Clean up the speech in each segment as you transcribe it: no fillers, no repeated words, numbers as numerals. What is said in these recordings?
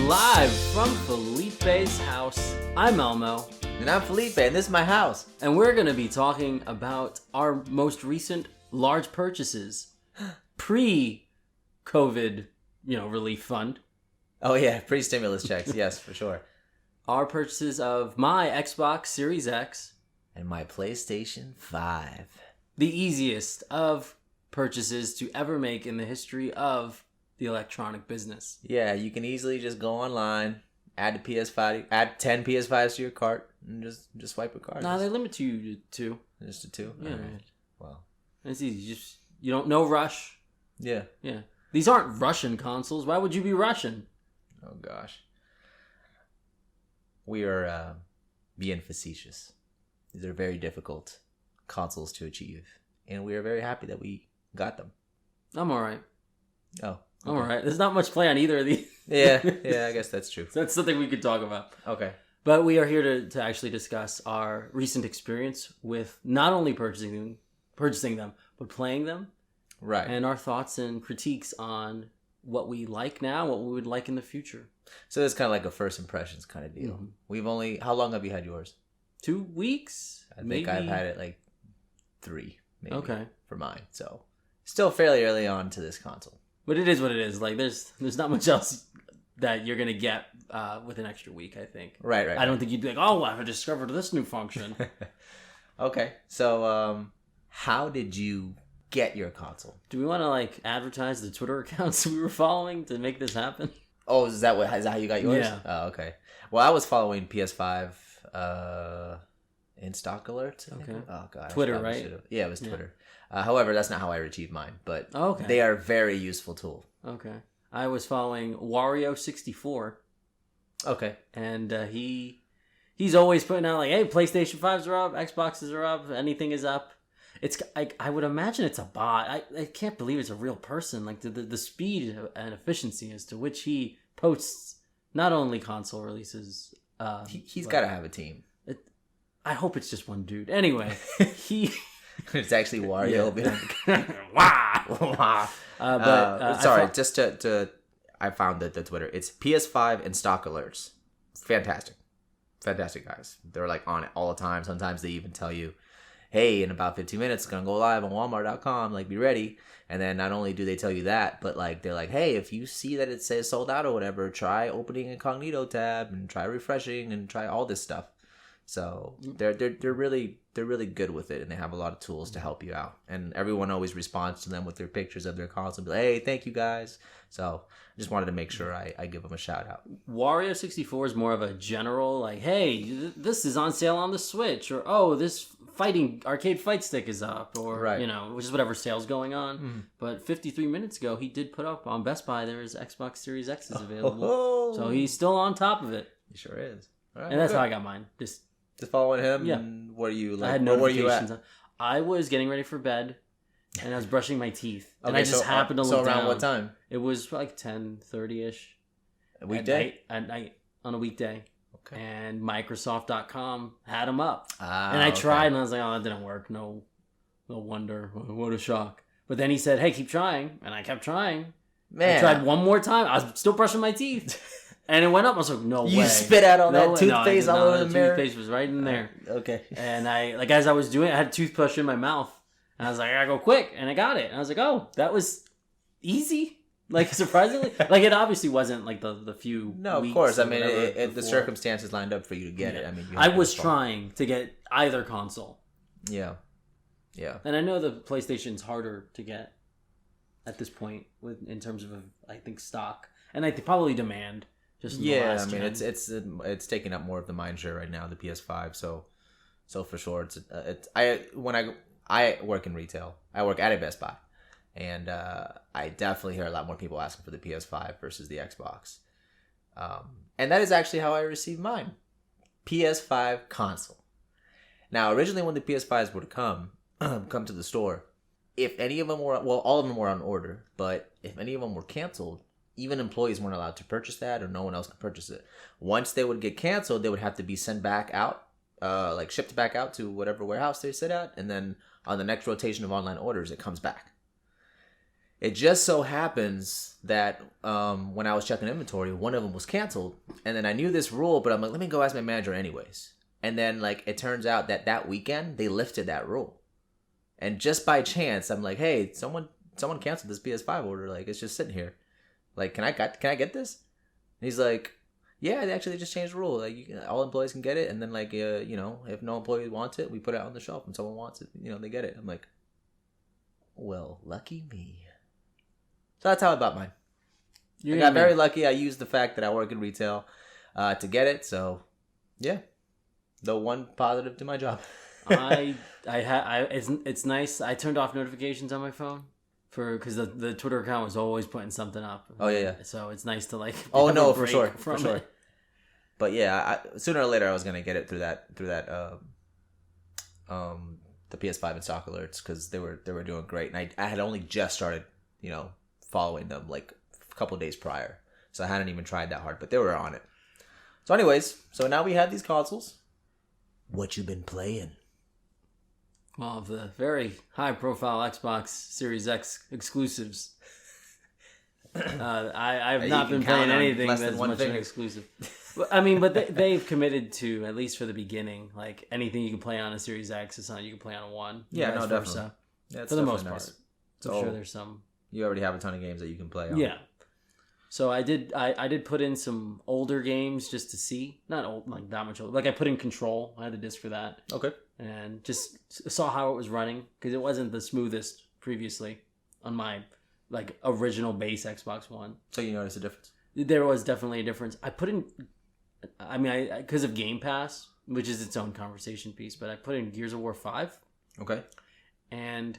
Live from Felipe's house. I'm Elmo. And I'm Felipe, and this is my house. And we're going to be talking about our most recent large purchases. Pre-COVID, relief fund. Oh yeah, pre-stimulus checks, yes, for sure. Our purchases of my Xbox Series X. And my PlayStation 5. The easiest of purchases to ever make in the history of the electronic business. Yeah, you can easily just go online, add the PS5, add 10 PS5s to your cart, and just swipe a card. Nah, they limit you to 2. Just to 2? Yeah. All right. Well, it's easy. You don't no rush. Yeah. Yeah. These aren't Russian consoles. Why would you be Russian? Oh gosh. We are being facetious. These are very difficult consoles to achieve, and we are very happy that we got them. I'm all right. Oh, okay. I'm all right. There's not much play on either of these. yeah, I guess that's true. So that's something we could talk about. Okay. But we are here to actually discuss our recent experience with not only purchasing them, but playing them. Right. And our thoughts and critiques on what we like now, what we would like in the future. So it's kind of like a first impressions kind of deal. Mm-hmm. How long have you had yours? 2 weeks? I think I've had it like 3, maybe. Okay. For mine. So still fairly early on to this console. But it is what it is. Like there's not much else that you're gonna get with an extra week, I think. Right. I don't think you'd be like, oh, I've discovered this new function. Okay. So how did you get your console? Do we want to advertise the Twitter accounts we were following to make this happen? Oh, is that how you got yours? Yeah. Oh, okay. Well, I was following PS5 in stock alerts. Okay. Oh god. Twitter, right? Yeah, it was Twitter. However, that's not how I achieved mine, but they are a very useful tool. Okay. I was following Wario64. Okay. And he's always putting out hey, PlayStation 5s are up, Xboxes are up, anything is up. It's I would imagine it's a bot. I can't believe it's a real person. The speed and efficiency as to which he posts not only console releases. He's got to have a team. I hope it's just one dude. Anyway, it's actually Wario. Wow. Sorry, just to I found the Twitter. It's PS5 and stock alerts. Fantastic guys. They're on it all the time. Sometimes they even tell you, hey, in about 15 minutes, it's going to go live on Walmart.com. Be ready. And then not only do they tell you that, but they're like, hey, if you see that it says sold out or whatever, try opening incognito tab and try refreshing and try all this stuff. So they're really good with it, and they have a lot of tools to help you out. And everyone always responds to them with their pictures of their console and be like, hey, thank you guys. So I just wanted to make sure I give them a shout out. Wario64 is more of a general, hey, this is on sale on the Switch, or oh, this arcade fight stick is up, or which is whatever sale's going on. Mm-hmm. But 53 minutes ago, he did put up on Best Buy there is Xbox Series X is available, so he's still on top of it. He sure is. Right, and that's how I got mine. Just following him. Yeah. And what are you I had notifications. I was getting ready for bed, and I was brushing my teeth, and I just happened to look down. So around what time? It was 10:30ish. A weekday? At night on a weekday. Okay. And Microsoft.com had them up. And I tried, and I was like, oh, that didn't work. No wonder. What a shock. But then he said, hey, keep trying. And I kept trying. Man. I tried one more time. I was still brushing my teeth. And it went up. I was like, no way. You spit out all that toothpaste all over the mirror? The toothpaste was right in there. Okay. And as I was doing it, I had a toothbrush in my mouth. And I was like, I gotta go quick. And I got it. And I was like, oh, that was easy. Surprisingly. It obviously wasn't the few No, of course. I mean, the circumstances lined up for you to get it. I mean, I was trying to get either console. Yeah. And I know the PlayStation's harder to get at this point in terms of, I think, stock. And I think probably demand. I mean, it's taking up more of the mind share right now, the PS5. So for sure, I work in retail. I work at a Best Buy, and I definitely hear a lot more people asking for the PS5 versus the Xbox. And that is actually how I received mine, PS5 console. Now, originally when the PS5s were to come to the store, if any of them were all of them were on order, but if any of them were canceled, even employees weren't allowed to purchase that, or no one else could purchase it. Once they would get canceled, they would have to be sent back out, shipped back out to whatever warehouse they sit at, and then on the next rotation of online orders, it comes back. It just so happens that when I was checking inventory, one of them was canceled. And then I knew this rule, but I'm like, let me go ask my manager anyways. And then like it turns out that weekend they lifted that rule. And just by chance, I'm like, hey, someone canceled this PS5 order. Like it's just sitting here. Like, can I get this? And he's like, yeah, they just changed the rule. Like all employees can get it. And then like, if no employee wants it, we put it out on the shelf and someone wants it, they get it. I'm like, well, lucky me. So that's how I bought mine. I got very lucky. I used the fact that I work in retail to get it. So, yeah, the one positive to my job. It's nice. I turned off notifications on my phone because the Twitter account was always putting something up. Oh yeah. So it's nice to like. Oh no, for sure. It. But yeah, sooner or later I was gonna get it through that the PS5 and stock alerts because they were doing great, and I had only just started following them like a couple of days prior, so I hadn't even tried that hard, but they were on it. So anyways, so now we have these consoles. What you been playing? Well, the very high profile Xbox Series X exclusives. I've not been playing anything that's much an exclusive. I mean, but they've committed to, at least for the beginning, like anything you can play on a Series X is something you can play on a One. Yeah, no, definitely. Yeah, for the most part. Nice. I'm sure there's some. You already have a ton of games that you can play on. Yeah. So I did put in some older games just to see. Not old, like that much older. Like I put in Control. I had the disc for that. Okay. And just saw how it was running because it wasn't the smoothest previously on my like original base Xbox One. So you noticed a difference? There was definitely a difference. I put in, because of Game Pass, which is its own conversation piece, but I put in Gears of War 5. Okay. And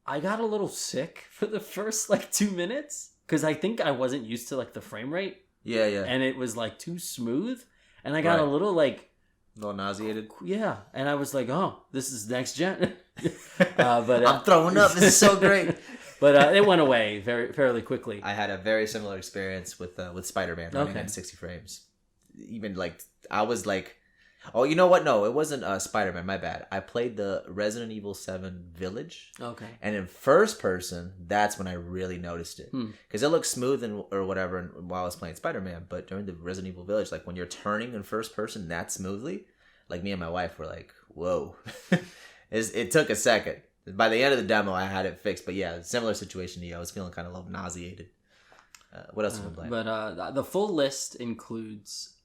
I got a little sick for the first like 2 minutes because I think I wasn't used to like the frame rate. Yeah. And it was like too smooth. And I got a little like... A little nauseated? Yeah. And I was like, oh, this is next gen. But I'm throwing up. This is so great. But it went away fairly quickly. I had a very similar experience with SpiderMan running at 60 frames. Even like I was like, oh, you know what? No, it wasn't SpiderMan. My bad. I played the Resident Evil 7 Village. Okay. And in first person, that's when I really noticed it because it looked smooth or whatever while I was playing SpiderMan. But during the Resident Evil Village, like when you're turning in first person that smoothly, like me and my wife were like, whoa. It took a second. By the end of the demo, I had it fixed. But yeah, similar situation to you. I was feeling kind of a little nauseated. What else have you been playing? But the full list includes,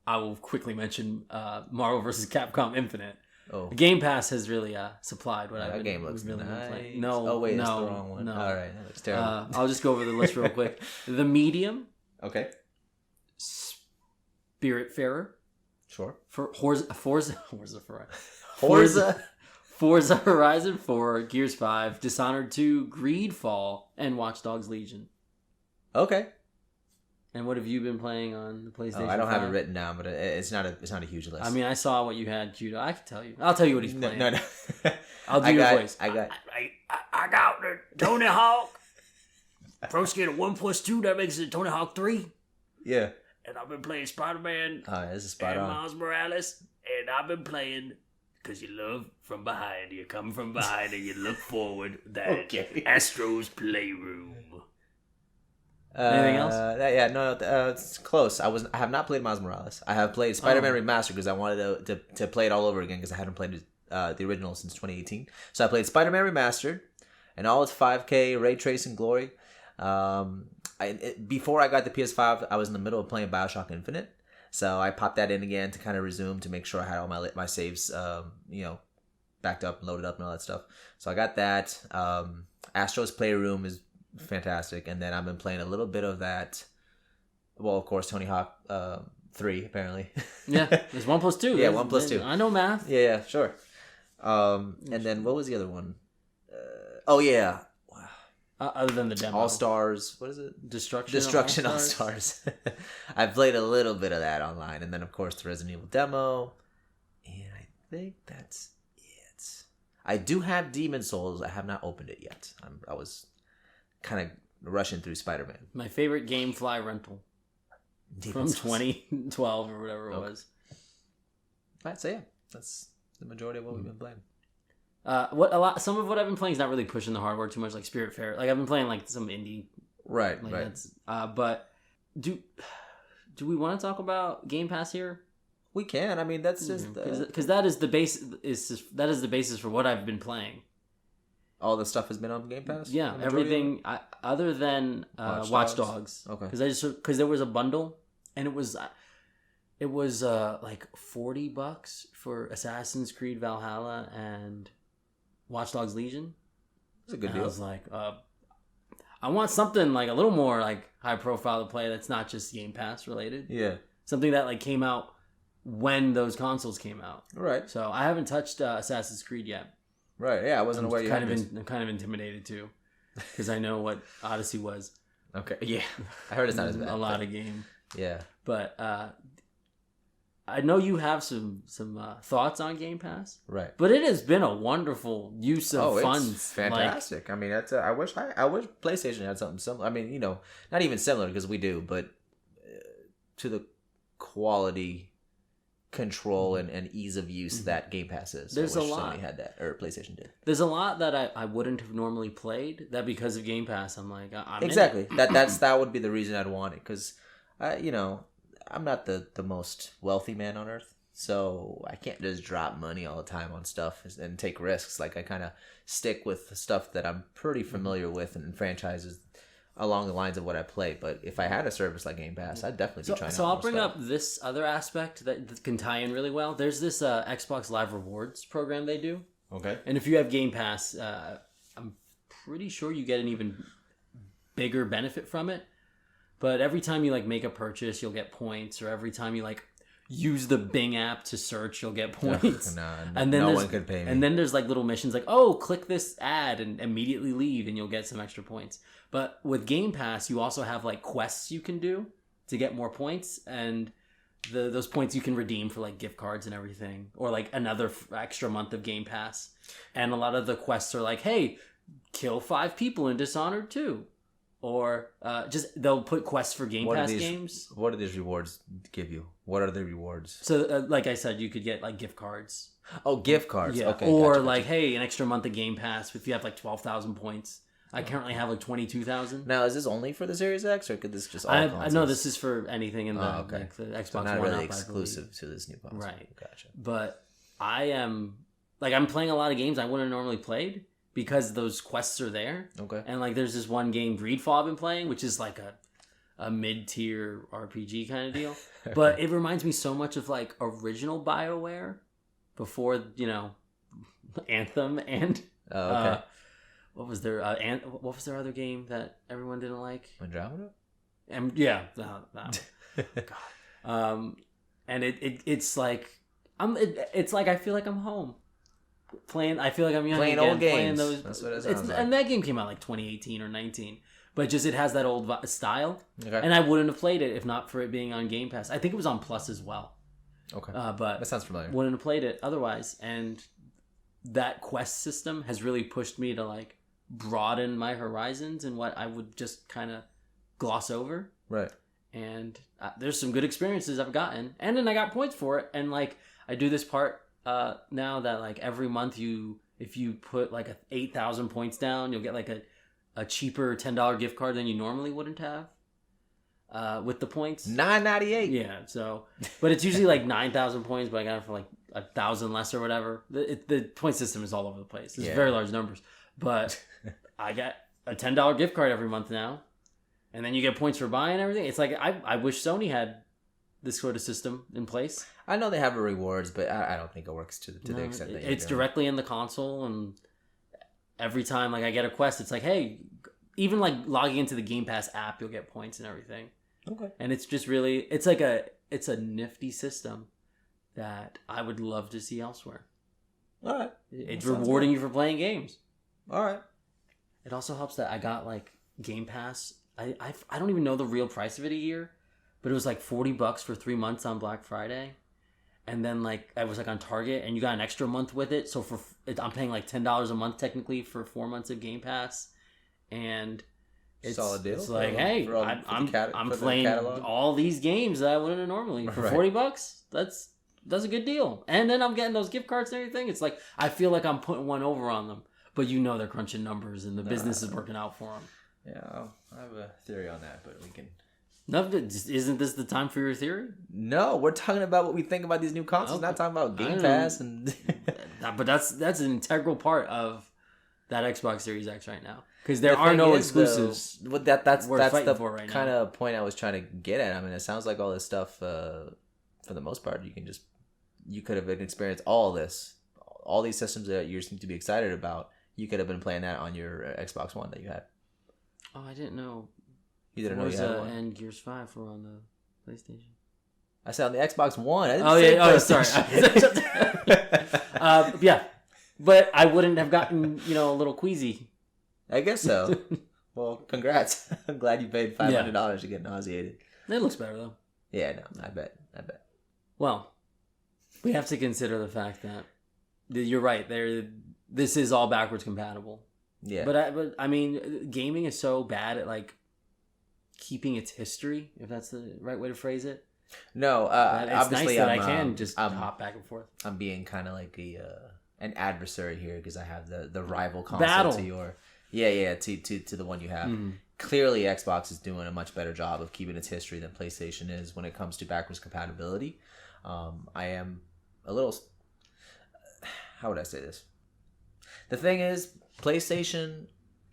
I will quickly mention Marvel vs. Capcom Infinite. Oh. Game Pass has really supplied what I've been game looks really nice. playing. No, oh wait, that's the wrong one. No. All right, that looks terrible. I'll just go over the list real quick. The Medium. Okay. Spiritfarer. Sure. Forza Horizon 4, Gears 5, Dishonored 2, Greedfall, and Watch Dogs Legion. Okay. And what have you been playing on the PlayStation 5? I don't have it written down, but it's not a huge list. I mean, I saw what you had queued up. I can tell you. I'll tell you what he's playing. No. I'll do your voice. I got the Tony Hawk. Pro Skater 1+2, that makes it Tony Hawk 3. Yeah. And I've been playing Spider-Man. This is spot on. Miles Morales. And I've been playing... Because you love from behind, you come from behind, and you look forward. That Astro's Playroom. Anything else? It's close. I have not played Miles Morales. I have played Spider-Man Remastered because I wanted to play it all over again because I hadn't played the original since 2018. So I played Spider-Man Remastered and all its 5K ray tracing glory. Before I got the PS5, I was in the middle of playing BioShock Infinite. So I popped that in again to kind of resume to make sure I had all my saves, backed up and loaded up and all that stuff. So I got that. Astro's Playroom is fantastic, and then I've been playing a little bit of that. Well, of course, Tony Hawk 3 apparently. Yeah, there's 1+2. Yeah, 1+2. I know math. Yeah, sure. And then what was the other one? Other than the demo. All Stars. What is it? Destruction All Stars. I played a little bit of that online. And then, of course, the Resident Evil demo. And I think that's it. I do have Demon Souls. I have not opened it yet. I was kind of rushing through Spider-Man. My favorite GameFly rental. From 2012 or whatever it was. Right, so yeah. That's the majority of what we've been playing. Some of what I've been playing is not really pushing the hardware too much, like Spiritfarer. Like I've been playing like some indie. Right. Like right. That's, but do we want to talk about Game Pass here? We can. I mean, that's just because that is the base. That is the basis for what I've been playing. All the stuff has been on Game Pass. Yeah, everything other than Watch Dogs. Okay. Because there was a bundle, and it was like $40 for Assassin's Creed Valhalla and Watch Dogs Legion. It's a good and deal. I was like, I want something like a little more like high profile to play that's not just Game Pass related. Yeah. Something that like came out when those consoles came out. Right. So I haven't touched Assassin's Creed yet. Right. Yeah, I wasn't aware you had this. I'm kind of intimidated too, because I know what Odyssey was. Okay. Yeah. I heard it's not as bad. A lot of game. Yeah. But I know you have some thoughts on Game Pass. Right. But it has been a wonderful use of funds. It's fantastic. I mean, that's I wish PlayStation had something similar. I mean, not even similar because we do, but to the quality, control, and ease of use that Game Pass is. There's I wish a lot. Sony had that, or PlayStation did. There's a lot that I wouldn't have normally played. That because of Game Pass, I'm like, I'm exactly. That would be the reason I'd want it because, I'm not the most wealthy man on earth, so I can't just drop money all the time on stuff and take risks. Like I kind of stick with the stuff that I'm pretty familiar with and franchises along the lines of what I play. But if I had a service like Game Pass, I'd definitely be trying. So I'll bring up this other aspect that can tie in really well. There's this Xbox Live Rewards program they do. Okay. And if you have Game Pass, I'm pretty sure you get an even bigger benefit from it. But every time you like make a purchase, you'll get points, or every time you like use the Bing app to search, you'll get points. And then no one could pay me. And then there's like little missions like, oh, click this ad and immediately leave, and you'll get some extra points. But with Game Pass, you also have like quests you can do to get more points, and those points you can redeem for like gift cards and everything, or like another extra month of Game Pass. And a lot of the quests are like, hey, kill 5 people in Dishonored 2. Or just they'll put quests for Game Pass games. What do these rewards give you? What are the rewards? So, like I said, you could get like gift cards. Oh, gift cards. Yeah. Okay. Or gotcha. Hey, an extra month of Game Pass if you have like 12,000 points. I currently have like 22,000. Now, is this only for the Series X, or could this just all consoles? No, this is for anything in the, like, the Xbox so not One really up, exclusive to this new console. Right. Gotcha. But I'm playing a lot of games I wouldn't have normally played, because those quests are there. Okay. And like there's this one game, Greedfall, I've been playing, which is like a mid-tier RPG kind of deal. But it reminds me so much of like original BioWare before, Anthem and what was their other game that everyone didn't like? Andromeda? And yeah, God. And it's like it's like I feel like I'm home. I feel like I'm young playing again, old games. Playing those, that's what it sounds like. And that game came out like 2018 or 19, but just it has that old style. Okay. And I wouldn't have played it if not for it being on Game Pass. I think it was on Plus as well. Okay. But that sounds familiar. Wouldn't have played it otherwise. And that quest system has really pushed me to like broaden my horizons and what I would just kind of gloss over. Right. And there's some good experiences I've gotten, and then I got points for it. And like I do this part. Now that like every month if you put like 8,000 points down, you'll get like a cheaper $10 gift card than you normally wouldn't have with the points. $9.98. Yeah. So, but it's usually like 9,000 points, but I got it for like 1,000 less or whatever. The point system is all over the place. It's very large numbers, but I got a $10 gift card every month now, and then you get points for buying everything. It's like I wish Sony had this sort of system in place. I know they have rewards, but I don't think it works to the extent that it's directly in the console, and every time like I get a quest, it's like, hey, even like logging into the Game Pass app, you'll get points and everything. Okay. And it's just really, it's a nifty system that I would love to see elsewhere. All right. It's rewarding you for playing games. All right. It also helps that I got like Game Pass. I don't even know the real price of it a year, but it was like $40 for 3 months on Black Friday. And then like I was like on Target, and you got an extra month with it. So I'm paying like $10 a month technically for 4 months of Game Pass, and it's solid deal. It's like, hey, I'm playing all these games that I wouldn't have normally for $40. That's does a good deal. And then I'm getting those gift cards and everything. It's like, I feel like I'm putting one over on them. But they're crunching numbers and the business is working out for them. Yeah, I have a theory on that, but we can... No, isn't this the time for your theory? No, we're talking about what we think about these new consoles, not talking about Game Pass. And But that's an integral part of that Xbox Series X right now. Because there are no exclusives. Though, that's the right kind of point I was trying to get at. I mean, it sounds like all this stuff, for the most part, you could have experienced all this. All these systems that you seem to be excited about, you could have been playing that on your Xbox One that you had. Oh, I didn't know. You didn't know you had one? And Gears 5 were on the PlayStation. I said on the Xbox One. Sorry. Yeah. But I wouldn't have gotten, a little queasy. I guess so. Well, congrats. I'm glad you paid $500 to get nauseated. It looks better, though. Yeah, no, I bet. Well, we have to consider the fact that you're right. This is all backwards compatible. Yeah. But I mean, gaming is so bad at, like, keeping its history, if that's the right way to phrase it. No, it's obviously nice that I can just hop back and forth. I'm being kind of like an adversary here because I have the rival console battle to your to the one you have. Mm-hmm. Clearly, Xbox is doing a much better job of keeping its history than PlayStation is when it comes to backwards compatibility. I am a little. How would I say this? The thing is, PlayStation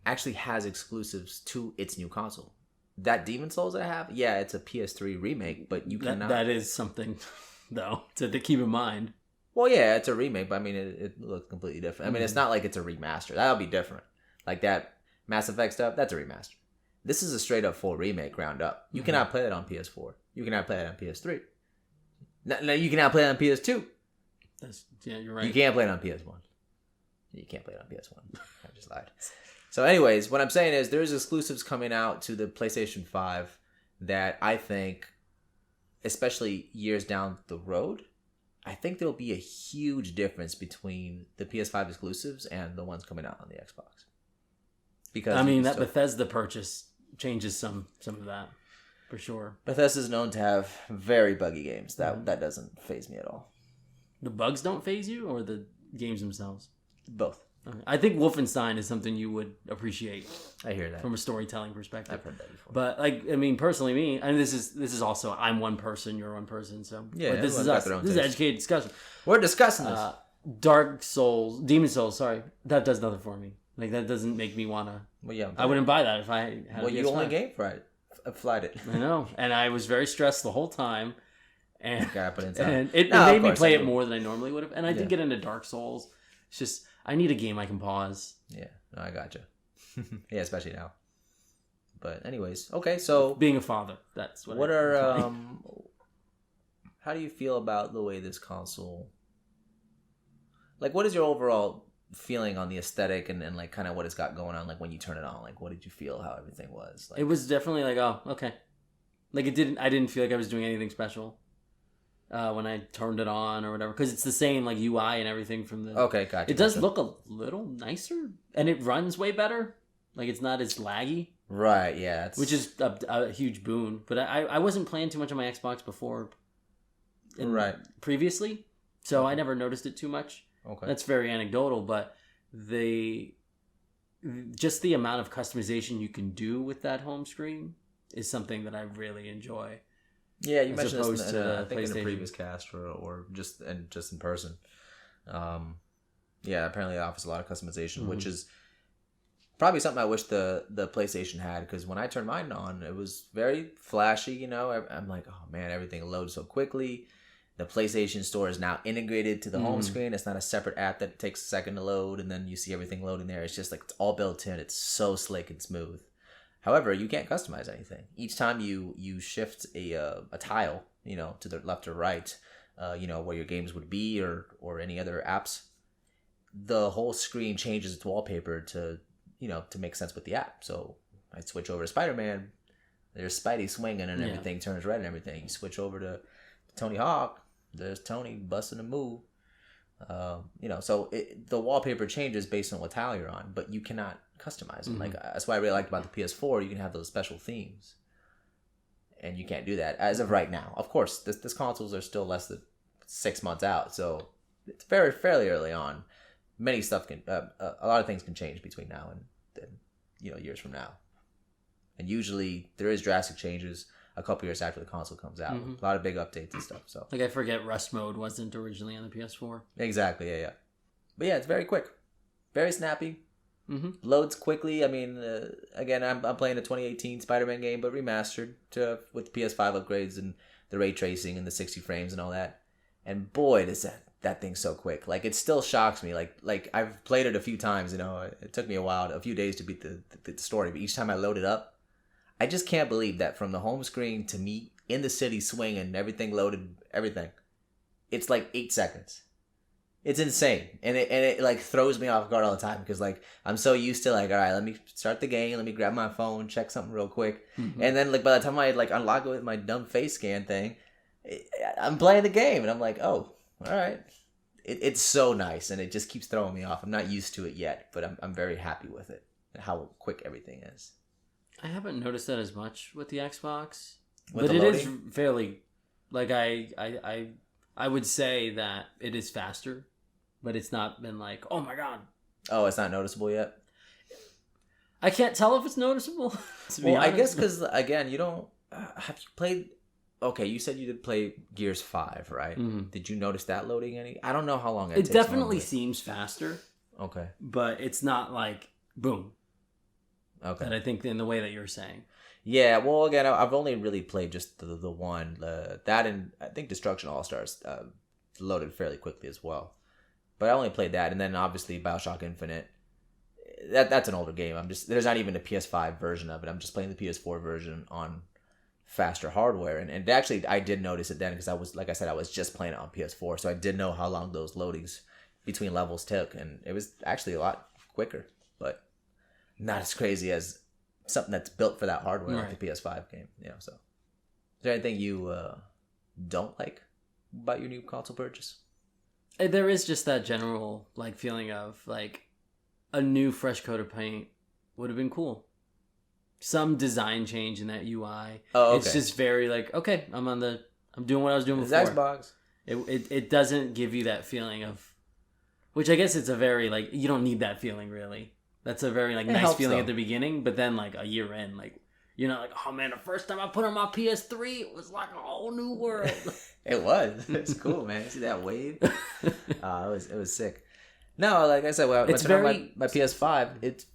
actually has exclusives to its new console. That Demon Souls I have, yeah, it's a PS3 remake, but you cannot... That is something, though, to keep in mind. Well, yeah, it's a remake, but I mean, it looks completely different. I mean, it's not like it's a remaster. That'll be different. Like that Mass Effect stuff, that's a remaster. This is a straight-up full remake, ground up. You cannot play it on PS4. You cannot play it on PS3. No, you cannot play it on PS2. Yeah, you're right. You can't play it on PS1. You can't play it on PS1. I just lied. So anyways, what I'm saying is there's exclusives coming out to the PlayStation 5 that I think, especially years down the road, I think there'll be a huge difference between the PS5 exclusives and the ones coming out on the Xbox. Because I mean, that Bethesda purchase changes some of that, for sure. Bethesda's known to have very buggy games. That doesn't faze me at all. The bugs don't faze you, or the games themselves? Both. I think Wolfenstein is something you would appreciate. I hear that from a storytelling perspective. I've heard that before. But personally, this is also I'm one person, you're one person. So yeah, but this is us. This is educated discussion. We're discussing this. Demon Souls. Sorry, that does nothing for me. Like that doesn't make me wanna. Well, yeah, I wouldn't buy that if I had. Well, you only game fried it. I know, and I was very stressed the whole time. And it made me play it more than I normally would have. And I did get into Dark Souls. It's just I need a game I can pause. Yeah, no, I gotcha. Yeah, especially now. But anyways, okay, so being a father, that's what. How do you feel about the way this console? Like, what is your overall feeling on the aesthetic and like kind of what it's got going on? Like when you turn it on, like what did you feel? How everything was? Like, it was definitely like, oh, okay. Like it didn't. I didn't feel like I was doing anything special. When I turned it on or whatever, because it's the same like UI and everything from the. Okay, gotcha. It does look a little nicer, and it runs way better. Like it's not as laggy. Right. Yeah. Which is a huge boon. But I wasn't playing too much on my Xbox before. Previously, so I never noticed it too much. Okay. That's very anecdotal, but just the amount of customization you can do with that home screen is something that I really enjoy. Yeah, you mentioned this in a previous cast or just in person. Yeah, apparently it offers a lot of customization, which is probably something I wish the PlayStation had, because when I turned mine on, it was very flashy, you know. I'm like, oh man, everything loads so quickly. The PlayStation Store is now integrated to the home screen. It's not a separate app that takes a second to load, and then you see everything loading there. It's just like it's all built in. It's so slick and smooth. However, you can't customize anything. Each time you shift a tile, you know, to the left or right, you know, where your games would be or any other apps, the whole screen changes its wallpaper to, you know, to make sense with the app. So I switch over to SpiderMan, there's Spidey swinging and everything turns red and everything. You switch over to Tony Hawk, there's Tony busting a move. You know, so the wallpaper changes based on what tile you're on, but you cannot customize it. Like that's why I really liked about the PS4. You can have those special themes, and you can't do that as of right now. Of course, this consoles are still less than 6 months out, so it's fairly early on. Many stuff can a lot of things can change between now and years from now, and usually there is drastic changes a couple years after the console comes out. A lot of big updates and stuff. So I forget Rust mode wasn't originally on the PS4. Exactly, yeah. But yeah, it's very quick, very snappy. Loads quickly. I mean, again, I'm playing a 2018 Spider-Man game, but remastered with PS5 upgrades and the ray tracing and the 60 frames and all that. And boy, does that thing so quick. Like, it still shocks me. Like I've played it a few times. It took me a few days to beat the story, but each time I load it up, I just can't believe that from the home screen to me in the city swinging, everything loaded, everything, it's like 8 seconds. It's insane, and it like throws me off guard all the time because like I'm so used to like, all right, let me start the game, let me grab my phone, check something real quick, and then like by the time I like unlock it with my dumb face scan thing, I'm playing the game and I'm like, oh, all right, it's so nice, and it just keeps throwing me off. I'm not used to it yet, but I'm very happy with it, how quick everything is. I haven't noticed that as much with the Xbox, but it is fairly like I would say that it is faster. But it's not been like, oh my god. Oh, it's not noticeable yet? I can't tell if it's noticeable. Well, I guess because, again, you don't... have you played... Okay, you said you did play Gears 5, right? Did you notice that loading any? I don't know how long it takes. It definitely seems faster. Okay. But it's not like, boom. Okay. And I think in the way that you're saying. Yeah, well, again, I've only really played just the one. That and I think Destruction All-Stars loaded fairly quickly as well. But I only played that, and then obviously BioShock Infinite. That's an older game. There's not even a PS5 version of it. I'm just playing the PS4 version on faster hardware, and actually I did notice it then because I was just playing it on PS4, so I did know how long those loadings between levels took, and it was actually a lot quicker, but not as crazy as something that's built for that hardware like the PS5 game. So is there anything you don't like about your new console purchase? There is just that general like feeling of like a new fresh coat of paint would have been cool. Some design change in that UI. Oh, okay. It's just very like, okay, I'm doing what I was doing before. Xbox. It doesn't give you that feeling of, which I guess it's a very like, you don't need that feeling really. That's a very like nice feeling at the beginning, but then like a year in, like you're not like, oh man, the first time I put on my PS3, it was like a whole new world. It was. It's cool, man. See that wave? It was sick. No, like I said, when I turn on my PS5, it's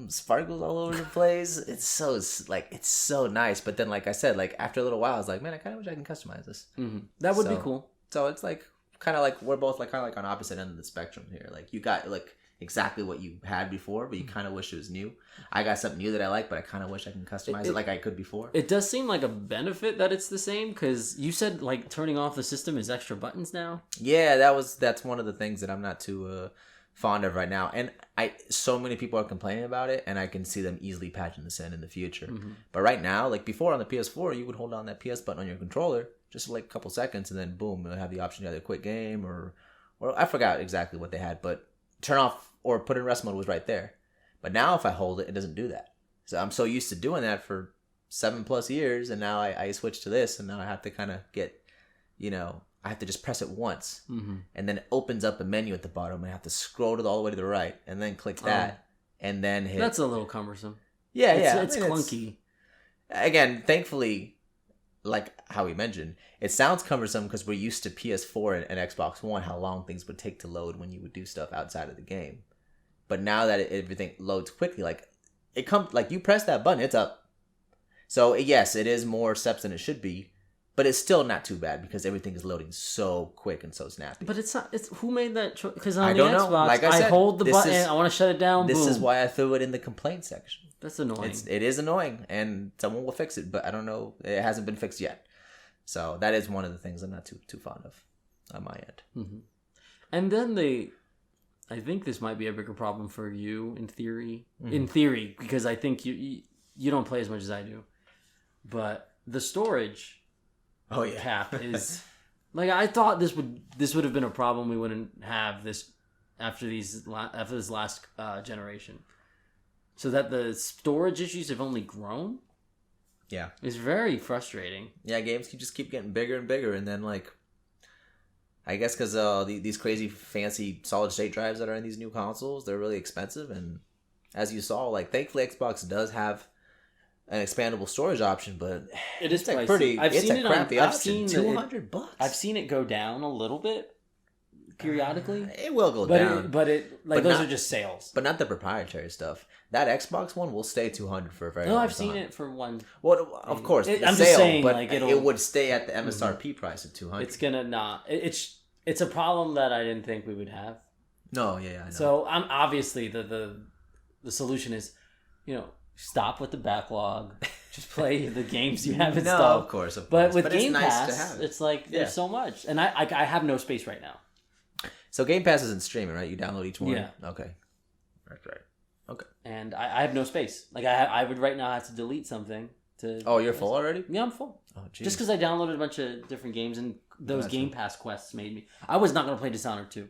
sparkles all over the place. It's so nice. But then, like I said, like after a little while, I was like, man, I kind of wish I can customize this. That would be cool. So it's like kind of like we're both like kind of like on opposite ends of the spectrum here. Like you got like exactly what you had before, but you kind of wish it was new. I got something new that I like, but I kind of wish I can customize it like I could before. It does seem like a benefit that it's the same, because you said like turning off the system is extra buttons now. Yeah, that's one of the things that I'm not too fond of right now, and so many people are complaining about it, and I can see them easily patching this in the future. But right now, like before on the PS4, you would hold down that PS button on your controller just for like a couple seconds, and then boom, you'll have the option to either quit game or I forgot exactly what they had, but turn off or put in rest mode was right there. But now if I hold it, it doesn't do that. So I'm so used to doing that for 7+ years, and now I switch to this, and now I have to kind of get, I have to just press it once, and then it opens up a menu at the bottom, and I have to scroll all the way to the right, and then click that, and then hit. That's a little cumbersome. Yeah, it's clunky. Again, thankfully, like how we mentioned, it sounds cumbersome because we're used to PS4 and Xbox One, how long things would take to load when you would do stuff outside of the game. But now that everything loads quickly, like it comes, like you press that button, it's up. So yes, it is more steps than it should be, but it's still not too bad because everything is loading so quick and so snappy. But it's not. It's who made that choice? Because on the Xbox, like I hold the button, I want to shut it down. This boom. is why I threw it in the complaint section. That's annoying. It is annoying, and someone will fix it, but I don't know. It hasn't been fixed yet. So that is one of the things I'm not too fond of on my end. And then I think this might be a bigger problem for you in theory. In theory, because I think you don't play as much as I do. But the storage cap is like, I thought this would have been a problem we wouldn't have this after this last generation. So that the storage issues have only grown. Yeah, it's very frustrating. Yeah, games just keep getting bigger and bigger, and then like I guess because these crazy fancy solid state drives that are in these new consoles, they're really expensive. And as you saw, like thankfully Xbox does have an expandable storage option, but it is like pricey. pretty. I've it's seen a it crappy on, option. $200. I've seen it go down a little bit periodically. It will go down, but those are just sales. But not the proprietary stuff. That Xbox one will stay $200 for a very long No, time. I've seen it for one. Well, of course, I'm just saying, but like it would stay at the MSRP price of $200. It's gonna not. It's a problem that I didn't think we would have. No, yeah, I know. So I'm obviously the solution is, stop with the backlog. Just play the games you have installed. No, of course. But with Game Pass, it's like there's so much, and I have no space right now. So Game Pass isn't streaming, right? You download each one. Yeah. Okay. That's right. Okay. And I have no space. Like I would right now have to delete something to. Oh, you're full already? Yeah, I'm full. Oh, geez. Just because I downloaded a bunch of different games and those Game Pass quests made me. I was not going to play Dishonored 2.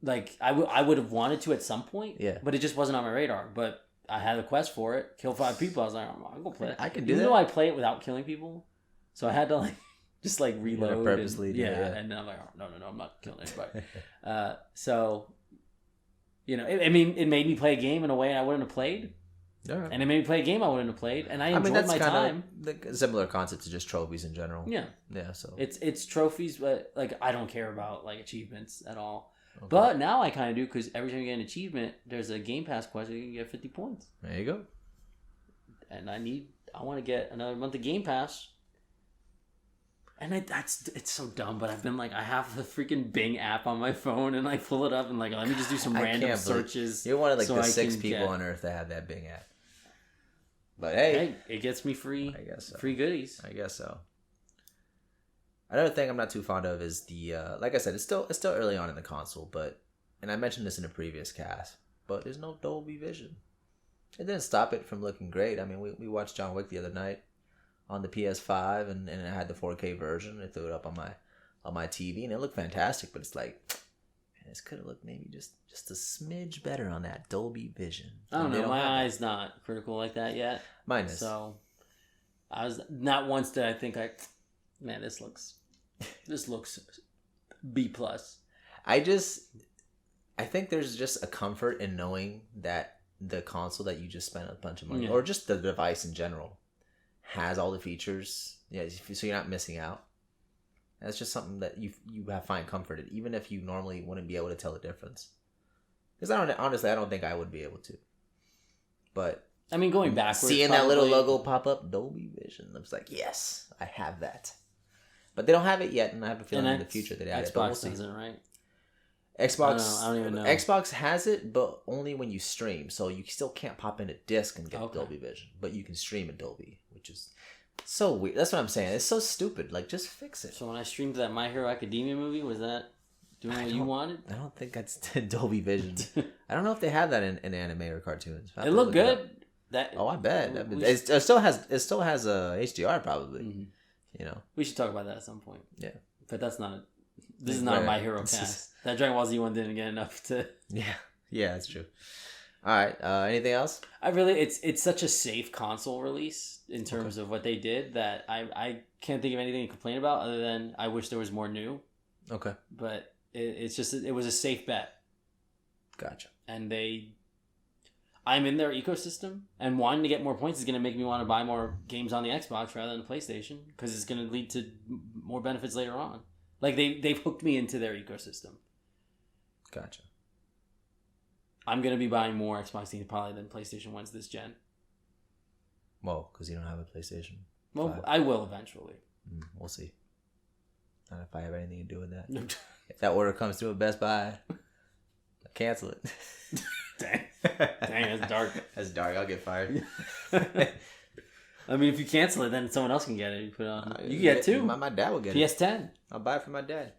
Like I would have wanted to at some point. Yeah. But it just wasn't on my radar. But I had a quest for it. Kill 5 people. I was like, I'll go play it. I can do Even that. though I play it without killing people, so I had to just reload. Purposely. Yeah. And then I'm like, no, I'm not killing anybody. So. It made me play a game in a way I wouldn't have played. Right. And it made me play a game I wouldn't have played. And I enjoyed my time. The similar concept to just trophies in general. Yeah. Yeah, so. It's trophies, but I don't care about achievements at all. Okay. But now I kind of do because every time you get an achievement, there's a Game Pass quest where you can get 50 points. There you go. And I want to get another month of Game Pass. And it's so dumb, but I've been I have the freaking Bing app on my phone and I pull it up and let me just do some random searches. You're one of the 6 people on Earth that have that Bing app. But hey, it gets me free. I guess so. Free goodies. I guess so. Another thing I'm not too fond of is the like I said, it's still early on in the console, and I mentioned this in a previous cast, but there's no Dolby Vision. It didn't stop it from looking great. I mean, we watched John Wick the other night on the PS5, and I had the 4K version. I threw it up on my TV, and it looked fantastic. But it's like, man, this could have looked maybe just a smidge better on that Dolby Vision. I don't know. My eye's not critical like that yet. Mine is. So I was not once did I think man, this looks B+. I think there's just a comfort in knowing that the console that you just spent a bunch of money, or just the device in general, has all the features, so you're not missing out. That's just something that you find comfort in, even if you normally wouldn't be able to tell the difference. Because I don't think I would be able to. But I mean, going backwards, seeing that little logo pop up, Dolby Vision, I was like, yes, I have that. But they don't have it yet, and I have a feeling in the future that they add it. But we'll see. Xbox doesn't, right? Xbox, I don't even know. Xbox has it, but only when you stream. So you still can't pop in a disc and get Dolby Vision, but you can stream in Dolby, which is so weird. That's what I'm saying. It's so stupid. Just fix it. So when I streamed that My Hero Academia movie, was that doing what you wanted? I don't think that's Dolby Vision. I don't know if they have that in anime or cartoons. It looked good. I bet. It still has HDR probably. Mm-hmm. We should talk about that at some point. Yeah, but that's not. This is not a My Hero cast. That Dragon Ball Z one didn't get enough to. Yeah, that's true. All right. Anything else? It's such a safe console release in terms of what they did that I can't think of anything to complain about other than I wish there was more new. Okay. But it was a safe bet. Gotcha. And I'm in their ecosystem, and wanting to get more points is going to make me want to buy more games on the Xbox rather than the PlayStation because it's going to lead to more benefits later on. They've hooked me into their ecosystem. Gotcha. I'm going to be buying more Xbox games probably than PlayStation 1s this gen. Well, because you don't have a PlayStation 5. Well, I will eventually. We'll see. Not if I have anything to do with that. If that order comes through at Best Buy, I'll cancel it. Dang, that's dark. That's dark. I'll get fired. I mean, if you cancel it, then someone else can get it. You put it on. You can get it too. My dad will get PS10. it. I'll buy it for my dad.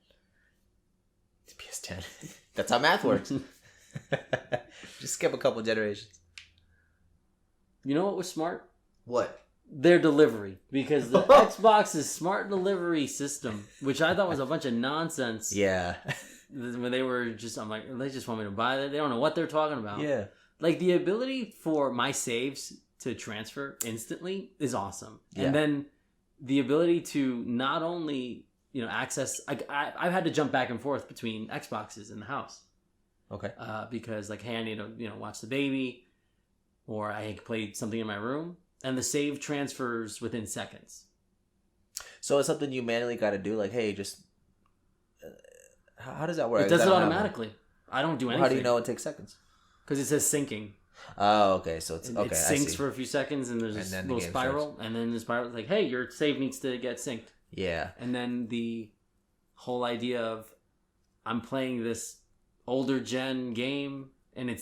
It's PS10. That's how math works. Just skip a couple generations. You know what was smart? What? Their delivery. Because the Xbox's smart delivery system, which I thought was a bunch of nonsense. Yeah. When they were just, I'm like, they just want me to buy that. They don't know what they're talking about. Yeah. The ability for my saves to transfer instantly is awesome. Yeah. And then the ability to not only access. I've had to jump back and forth between Xboxes in the house. Okay. Because like, hey, I need to watch the baby, or I play something in my room, and the save transfers within seconds. So it's something you manually got to do. Like, hey, just how does that work? It does it automatically. I don't do anything. How do you know it takes seconds? Because it says syncing. Oh, okay. So it syncs for a few seconds, and there's a little spiral, and then the spiral is like, hey, your save needs to get synced. Yeah. And then the whole idea of I'm playing this older gen game, and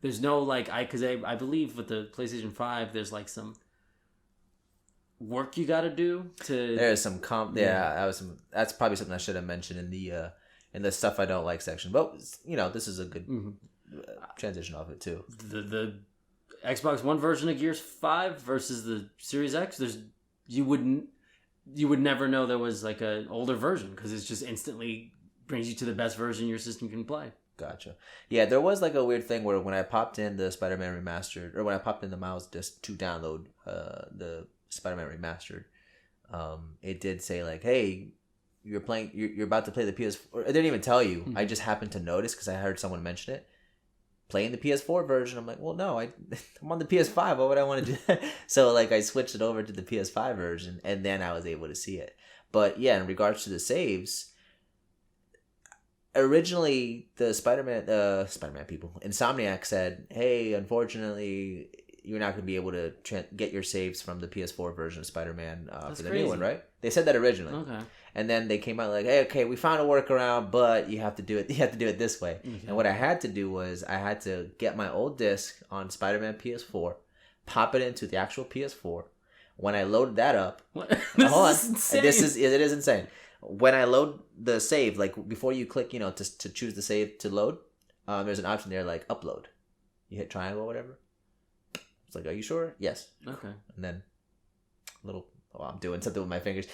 there's no like because I believe with the PlayStation 5 there's like some work you got to do to. There's some that's probably something I should have mentioned in the stuff I don't like section, but this is a good transition off it too. The Xbox One version of Gears 5 versus the Series X, you would never know there was like an older version because it's just instantly brings you to the best version your system can play. Gotcha. Yeah, there was like a weird thing where when I popped in the SpiderMan Remastered, or when I popped in the mouse disc to download the SpiderMan Remastered, it did say like, hey, you're about to play the PS4. It didn't even tell you. Mm-hmm. I just happened to notice because I heard someone mention it. Playing the PS4 version. I'm like, well, no, I'm on the PS5. Why would I want to do that? So like I switched it over to the PS5 version, and then I was able to see it. But yeah, in regards to the saves, originally the Spider-Man people, Insomniac said, hey, unfortunately, you're not going to be able to get your saves from the PS4 version of Spider-Man for the new one, right? They said that originally. Okay. And then they came out like, hey, okay, we found a workaround, but you have to do it. You have to do it this way. Okay. And what I had to do was I had to get my old disc on Spider-Man PS4, pop it into the actual PS4. When I loaded that up, hold on, it is insane. When I load the save, like before you click, to choose the save to load, there's an option there like upload. You hit triangle or whatever. It's like, are you sure? Yes. Okay. And then I'm doing something with my fingers.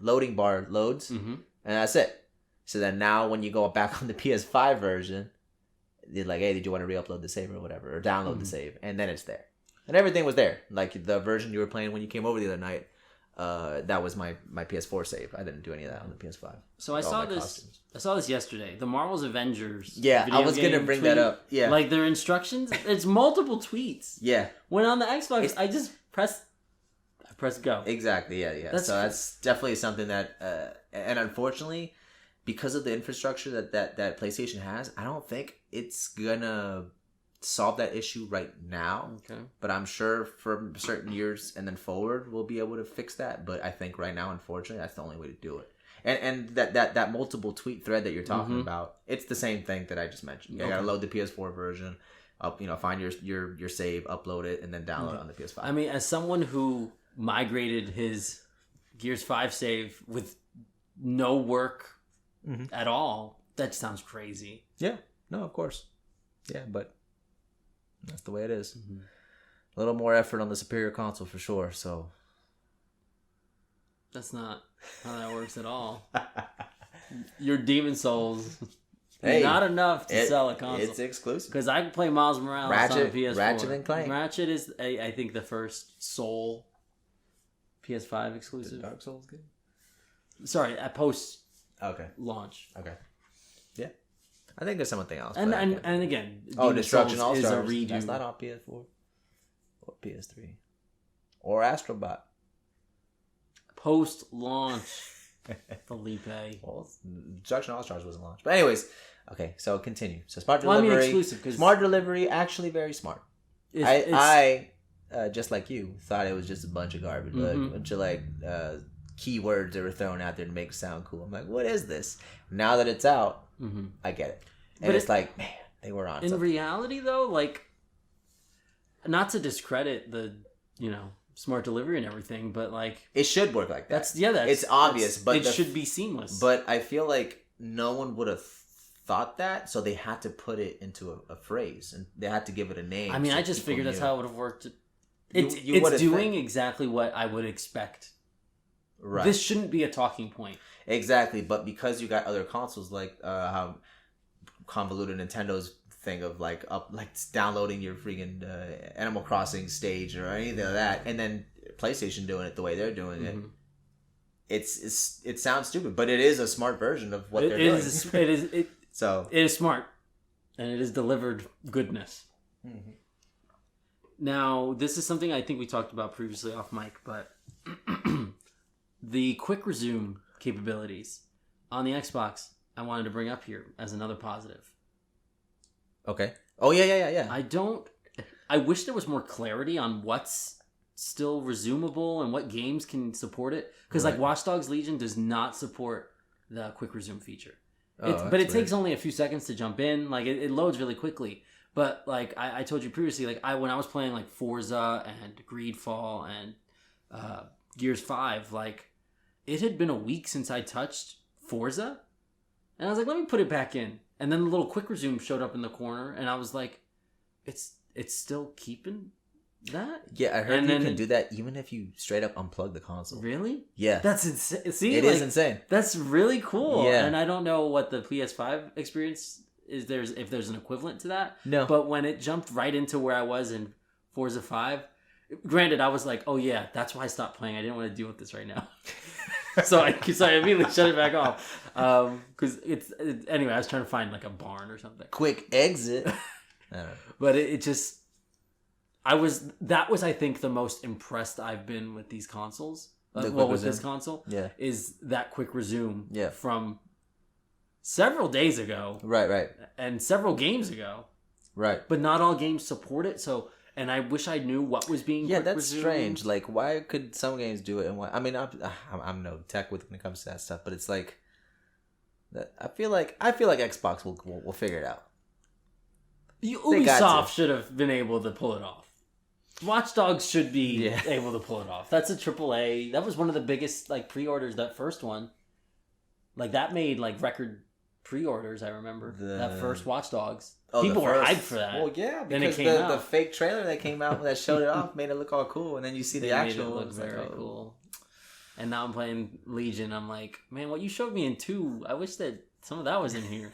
Loading bar loads, and that's it. So then now when you go back on the PS5 version, they're like, hey, did you want to re-upload the save or whatever, or download the save, and then it's there, and everything was there. Like the version you were playing when you came over the other night, that was my PS4 save. I didn't do any of that on the PS5. So I saw this yesterday. The Marvel's Avengers. Yeah, I was gonna bring that up. Yeah, like their instructions. It's multiple tweets. Yeah. When on the Xbox, I just press go. Exactly. Yeah. That's definitely something that, and unfortunately, because of the infrastructure that PlayStation has, I don't think it's gonna solve that issue right now. Okay. But I'm sure for certain years and then forward, we'll be able to fix that. But I think right now, unfortunately, that's the only way to do it. And that multiple tweet thread that you're talking about, it's the same thing that I just mentioned. You gotta load the PS4 version up, find your save, upload it, and then download it on the PS5. I mean, as someone who migrated his Gears 5 save with no work at all, that sounds crazy. Yeah. No, of course. Yeah, but that's the way it is. A little more effort on the superior console for sure. So that's not how that works at all. Your Demon Souls, not enough to sell a console. It's exclusive because I can play Miles Morales on the PS4. Ratchet and Clank. Ratchet is, I think, the first Soul PS5 exclusive. Dark Souls game. Sorry, at post. Launch. Okay. Yeah. I think there's something else. And again, Destruction All Stars is a redo. That's not on PS4 or PS3 or Astrobot. Post-launch, Felipe. Well, Destruction All Stars wasn't launched, but anyways, okay. So continue. So smart delivery. Well, I mean, exclusive. Smart delivery, actually very smart. I just like you thought it was just a bunch of garbage, like a bunch of keywords that were thrown out there to make it sound cool. I'm like, what is this? Now that it's out, I get it. And it's like, man, they were on. In reality, though, like, not to discredit the, smart delivery and everything, but like, it should work like that. It's obvious, but it should be seamless. But I feel like no one would have thought that, so they had to put it into a phrase, and they had to give it a name. I mean, I just figured that's how it would have worked. It's doing exactly what I would expect. Right. This shouldn't be a talking point. Exactly, but because you got other consoles like how convoluted Nintendo's thing of downloading your freaking Animal Crossing stage or anything like that, and then PlayStation doing it the way they're doing it. It sounds stupid, but it is a smart version of what they're doing. It is smart, and it is delivered goodness. Mm-hmm. Now, this is something I think we talked about previously off mic, but the quick resume capabilities on the Xbox, I wanted to bring up here as another positive. Okay. Oh, yeah. I wish there was more clarity on what's still resumable and what games can support it. Because, like, Watch Dogs Legion does not support the quick resume feature. But it takes only a few seconds to jump in. Like, it loads really quickly. But, like, I told you previously, like, when I was playing, like, Forza and Greedfall and Gears 5, like, it had been a week since I touched Forza. And I was like, let me put it back in. And then the little quick resume showed up in the corner. And I was like, it's still keeping that? Yeah, I heard you can do that even if you straight up unplug the console. Really? Yeah. That's insane. See, it is insane. That's really cool. Yeah. And I don't know what the PS5 experience is, if there's an equivalent to that. No. But when it jumped right into where I was in Forza 5, granted, I was like, oh yeah, that's why I stopped playing. I didn't want to deal with this right now. so I immediately shut it back off. Because anyway, I was trying to find like a barn or something. Quick exit. But it just, that was I think the most impressed I've been with these consoles. With this console. Yeah. Is that quick resume. Yeah. From several days ago. Right. And several games ago. Right. But not all games support it, so... And I wish I knew what was being that's resumed. strange. Like, why could some games do it and why... I mean, I'm no tech when it comes to that stuff, but it's like... I feel like Xbox will figure it out. Ubisoft should have been able to pull it off. Watch Dogs should be able to pull it off. That's a AAA. That was one of the biggest like pre-orders, that first one. Like, that made like record pre-orders, I remember. That first Watch Dogs. People were hyped for that. Well, yeah, because the fake trailer that came out that showed it off made it look all cool, and then you see the actual. Made it look very cool. And now I'm playing Legion. I'm like, man, what you showed me in 2, I wish that some of that was in here.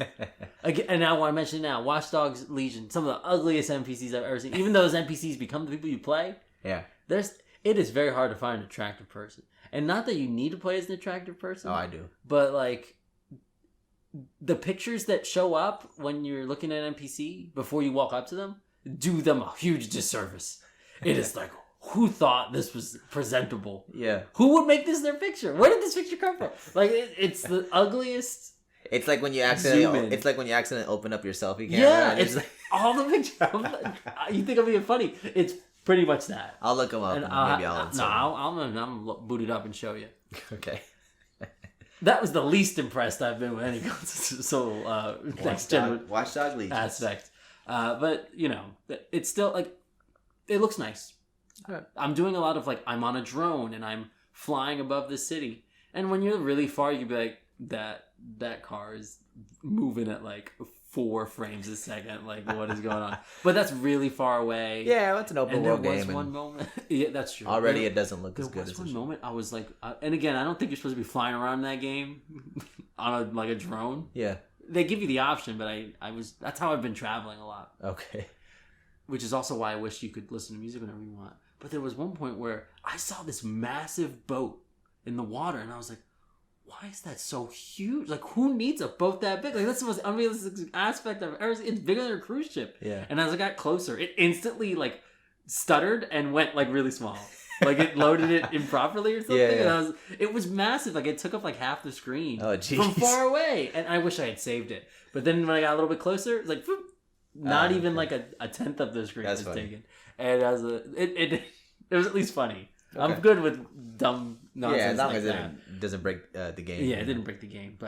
Again, and now I want to mention it now. Watch Dogs Legion, some of the ugliest NPCs I've ever seen. Even though those NPCs become the people you play. Yeah. It is very hard to find an attractive person. And not that you need to play as an attractive person. Oh, I do. But like, the pictures that show up when you're looking at an NPC before you walk up to them do them a huge disservice. It is like, who thought this was presentable? Yeah. Who would make this their picture? Where did this picture come from? Like, it's the ugliest. It's like when you accidentally. It's like when you accidentally open up your selfie camera. Yeah, it's like all the pictures. You think I'm being funny? It's pretty much that. I'll look them up and maybe I'll. I'm booted up and show you. Okay. That was the least impressed I've been with any console next gen Watch Dogs Legion aspect. But you know, it's still like, it looks nice. Okay. I'm doing a lot of like, I'm on a drone and I'm flying above the city, and when you're really far, you can be like, that car is moving at like 4 frames a second. Like, what is going on? But that's really far away. Yeah, that's an open world game. There was one moment. Yeah, that's true. Already, it doesn't look as good. There was one moment I was like, and again, I don't think you're supposed to be flying around in that game on a drone. Yeah, they give you the option, but that's how I've been traveling a lot. Okay. Which is also why I wish you could listen to music whenever you want. But there was one point where I saw this massive boat in the water, and I was like, why is that so huge? Like, who needs a boat that big? Like, that's the most unrealistic aspect I've ever seen. It's bigger than a cruise ship. Yeah. And as I got closer, it instantly, like, stuttered and went, like, really small. Like, it loaded it improperly or something. Yeah. And it was massive. Like, it took up, like, half the screen. Oh, jeez. From far away. And I wish I had saved it. But then when I got a little bit closer, it's like, not even, like, a tenth of the screen was taken. And it was at least funny. Okay. I'm good with dumb nonsense. Yeah, as long as it doesn't break the game. Yeah, it didn't break the game,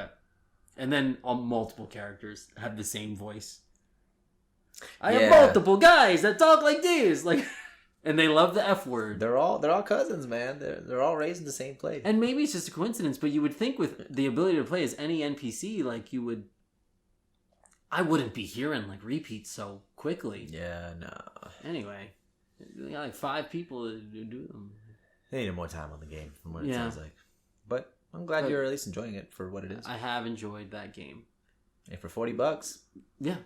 and then multiple characters have the same voice. I have multiple guys that talk like this, like, and they love the F word. They're all cousins, man. They're all raised in the same place. And maybe it's just a coincidence, but you would think with the ability to play as any NPC, like, you would. I wouldn't be hearing like repeats so quickly. Yeah, no. Anyway, you got like 5 people to do them. They needed more time on the game, from what it sounds like. But I'm glad you're at least enjoying it for what it is. I have enjoyed that game. And for $40, yeah,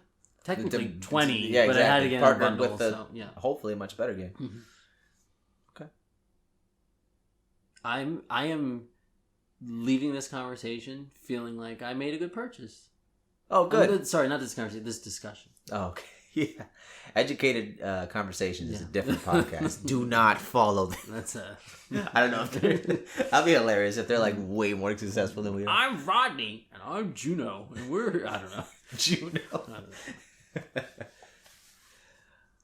technically 20. Yeah, exactly. But I had to get partnered a bundle, with hopefully a much better game. Mm-hmm. Okay. I am leaving this conversation feeling like I made a good purchase. Oh, good. Sorry, not this conversation. This discussion. Oh, okay. Yeah. Educated Conversation is a different podcast. Do not follow them. That's I don't know if they're... That'd be hilarious if they're like way more successful than we are. I'm Rodney, and I'm Juno, and we're... I don't know. Juno. I don't know.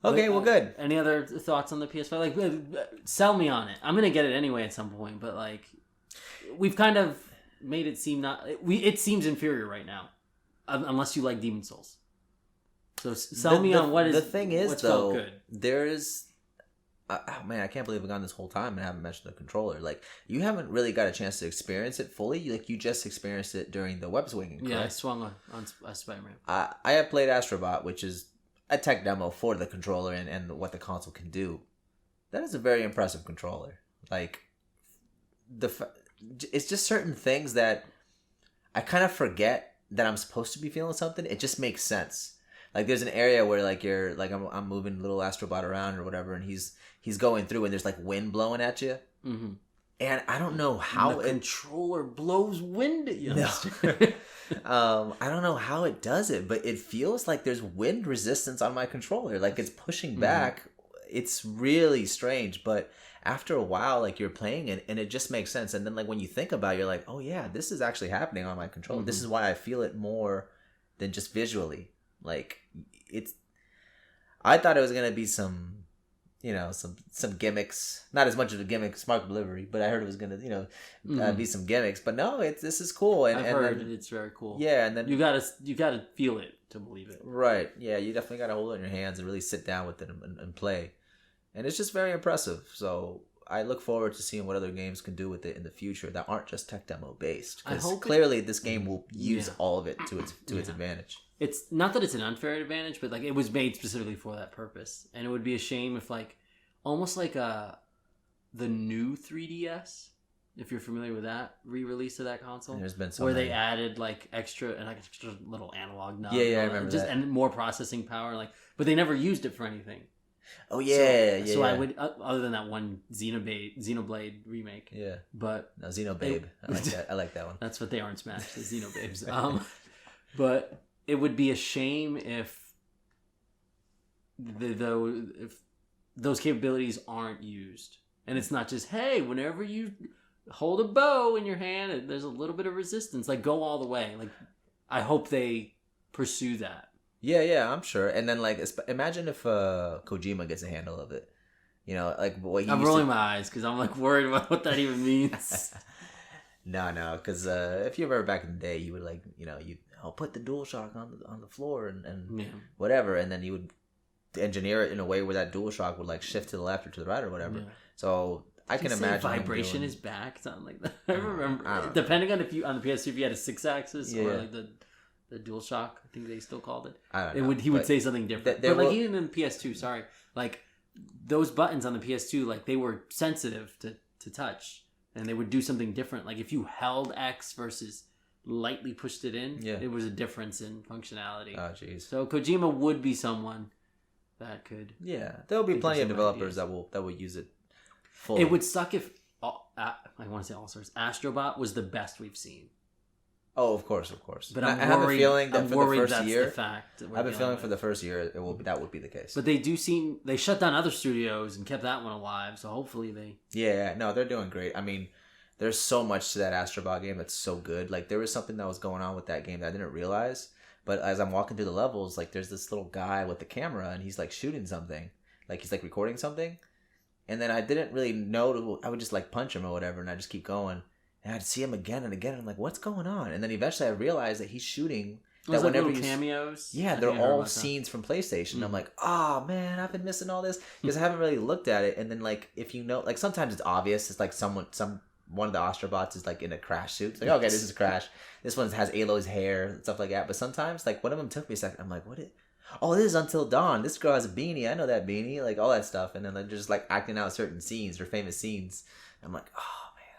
Okay, well, good. Any other thoughts on the PS5? Like, sell me on it. I'm gonna get it anyway at some point, but like, we've kind of made it seem it seems inferior right now, unless you like Demon Souls. So sell me on what is the thing is though. Good. There's, oh man, I can't believe I've gone this whole time and haven't mentioned the controller. Like, you haven't really got a chance to experience it fully. Like, you just experienced it during the web swinging. Correct? Yeah, I swung on SpiderMan. I have played Astrobot, which is a tech demo for the controller and what the console can do. That is a very impressive controller. Like, it's just certain things that I kind of forget that I'm supposed to be feeling something. It just makes sense. Like, there's an area where like you're like I'm moving little Astrobot around or whatever, and he's going through, and there's like wind blowing at you. Mm-hmm. And I don't know how the controller blows wind at you. No. I don't know how it does it, but it feels like there's wind resistance on my controller. Like, it's pushing back. It's really strange, but after a while, like, you're playing it and it just makes sense. And then, like, when you think about it, you're like, oh yeah, this is actually happening on my controller. This is why I feel it more than just visually. Like, I thought it was gonna be some gimmicks. Not as much of a gimmick, smart delivery, but I heard it was gonna, be some gimmicks. But no, this is cool. And I've heard it's very cool. Yeah, and then you gotta feel it to believe it. Right. Yeah, you definitely gotta hold it in your hands and really sit down with it and play. And it's just very impressive. So I look forward to seeing what other games can do with it in the future that aren't just tech demo based. Because clearly this game will use all of it to its advantage. It's not that it's an unfair advantage, but like, it was made specifically for that purpose. And it would be a shame if, like, almost like the new 3DS, if you're familiar with that re-release of that console. There's been so where many. They added like extra little analog nub. Yeah, I remember that. And more processing power, but they never used it for anything. Oh yeah, so I would, other than that one Xenoblade remake. Yeah, but no, Xenobabe. I like that. I like that one. That's what they are in Smash, the Xenobabes. But it would be a shame if those capabilities aren't used, and it's not just, hey, whenever you hold a bow in your hand, there's a little bit of resistance. Like, go all the way. Like, I hope they pursue that. Yeah, I'm sure. And then, like, imagine if Kojima gets a handle of it. Like what he I'm rolling my eyes because I'm like worried about what that even means. No, because if you remember back in the day, you would put the DualShock on the floor and whatever, and then you would engineer it in a way where that DualShock would like shift to the left or to the right or whatever. Yeah. So I can imagine vibration is back, something like that. I remember, depending on on the PS3 if you had a 6-axis or like the DualShock, I think they still called it. I don't know. He would say something different. But like even in the PS2, like those buttons on the PS2, like they were sensitive to touch, and they would do something different. Like if you held X versus lightly pushed it in, it was a difference in functionality. Oh, jeez. So Kojima would be someone that could. Yeah, there'll be plenty of developers that will use it fully. It would suck if I want to say All Stars Astrobot was the best we've seen. Oh, of course. But I have a feeling that for the first year, I have a feeling for the first year that would be the case. But they shut down other studios and kept that one alive. So hopefully they. Yeah, no, they're doing great. I mean, there's so much to that Astrobot game that's so good. Like there was something that was going on with that game that I didn't realize. But as I'm walking through the levels, like there's this little guy with the camera and he's like shooting something, like he's like recording something, and then I didn't really know. I would just like punch him or whatever, and I just keep going. And I'd see him again and again. And I'm like, what's going on? And then eventually I realized that he's shooting. That whenever like cameos? Yeah, they're all scenes from PlayStation. I'm like, oh man, I've been missing all this. Because I haven't really looked at it. And then like, if you know, like sometimes it's obvious. It's like one of the Astrobots is like in a Crash suit. It's like, okay, this is Crash. This one has Aloy's hair and stuff like that. But sometimes like one of them took me a second. I'm like, oh, this is Until Dawn. This girl has a beanie. I know that beanie. Like all that stuff. And then they're just like acting out certain scenes or famous scenes. I'm like, oh.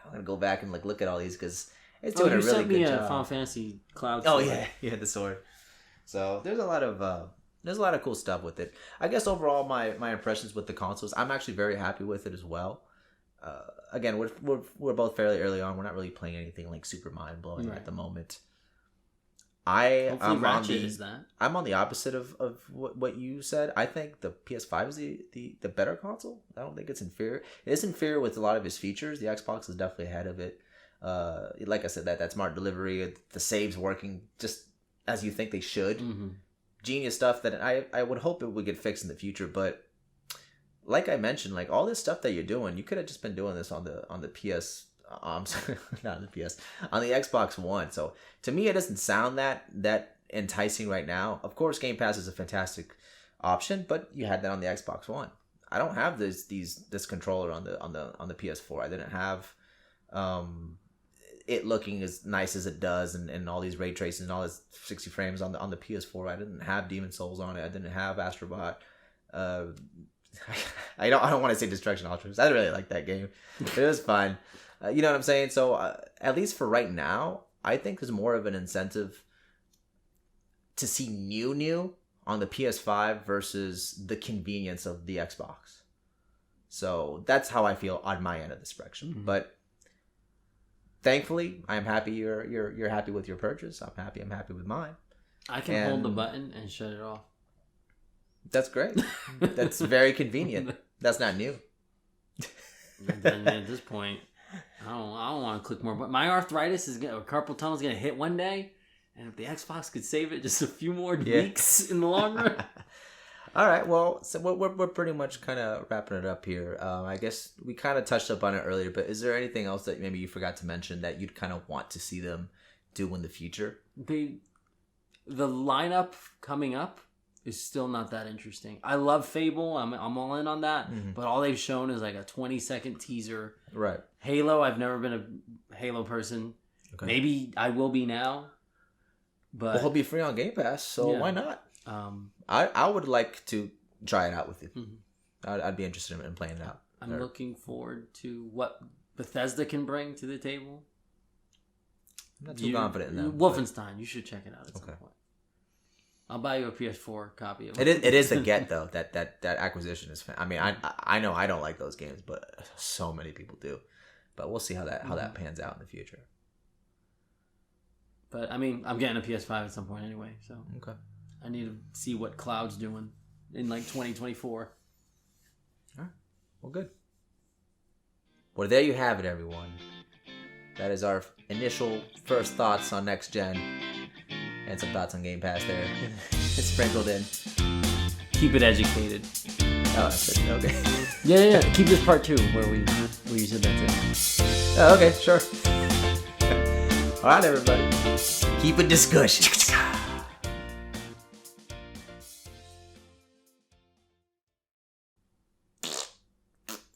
I'm gonna go back and like look at all these because it's doing a really good job. You sent me a Final Fantasy Cloud. Oh yeah, the sword. So there's a lot of cool stuff with it. I guess overall my impressions with the consoles, I'm actually very happy with it as well. again, we're both fairly early on. We're not really playing anything like super mind blowing at the moment. I'm on the opposite of what you said. I think the PS5 is the better console. I don't think it's inferior. It is inferior with a lot of its features. The Xbox is definitely ahead of it. Like I said, that smart delivery, the saves working just as you think they should. Mm-hmm. Genius stuff that I would hope it would get fixed in the future. But like I mentioned, like all this stuff that you're doing, you could have just been doing this on the PS. Not the PS, on the Xbox One. So to me, it doesn't sound that enticing right now. Of course, Game Pass is a fantastic option, but you had that on the Xbox One. I don't have this controller on the PS4. I didn't have it looking as nice as it does, and all these ray tracing and all this 60 frames on the PS4. I didn't have Demon Souls on it. I didn't have Astrobot. I don't want to say Destruction Ultras. I really like that game. It was fun. You know what I'm saying? So at least for right now, I think there's more of an incentive to see new on the PS5 versus the convenience of the Xbox. So that's how I feel on my end of the spectrum. Mm-hmm. But thankfully, I'm happy you're happy with your purchase. I'm happy with mine. I can hold the button and shut it off. That's great. That's very convenient. That's not new. Then at this point, I don't want to click more. But my arthritis carpal tunnel is gonna hit one day, and if the Xbox could save it just a few more weeks in the long run. All right. Well, so we're pretty much kind of wrapping it up here. I guess we kind of touched up on it earlier, but is there anything else that maybe you forgot to mention that you'd kind of want to see them do in the future? The lineup coming up is still not that interesting. I love Fable. I'm all in on that. Mm-hmm. But all they've shown is like a 20-second teaser. Right. Halo, I've never been a Halo person. Okay. Maybe I will be now. But he'll be free on Game Pass, so why not? I would like to try it out with you. Mm-hmm. I'd be interested in playing it out. I'm looking forward to what Bethesda can bring to the table. I'm not too confident in that. Wolfenstein, you should check it out at some point. I'll buy you a PS4 copy of it. It is the get though that acquisition is. I mean, I know I don't like those games, but so many people do. But we'll see how that pans out in the future. But I mean, I'm getting a PS5 at some point anyway, so I need to see what Cloud's doing in like 2024. All right. Well, good. Well, there you have it, everyone. That is our initial first thoughts on next gen. And some thoughts on Game Pass there. It's sprinkled in. Keep it educated. Oh, that's it. Okay. Yeah. Keep this part too, where you said that's it. Oh, okay, sure. All right, everybody. Keep it discussion.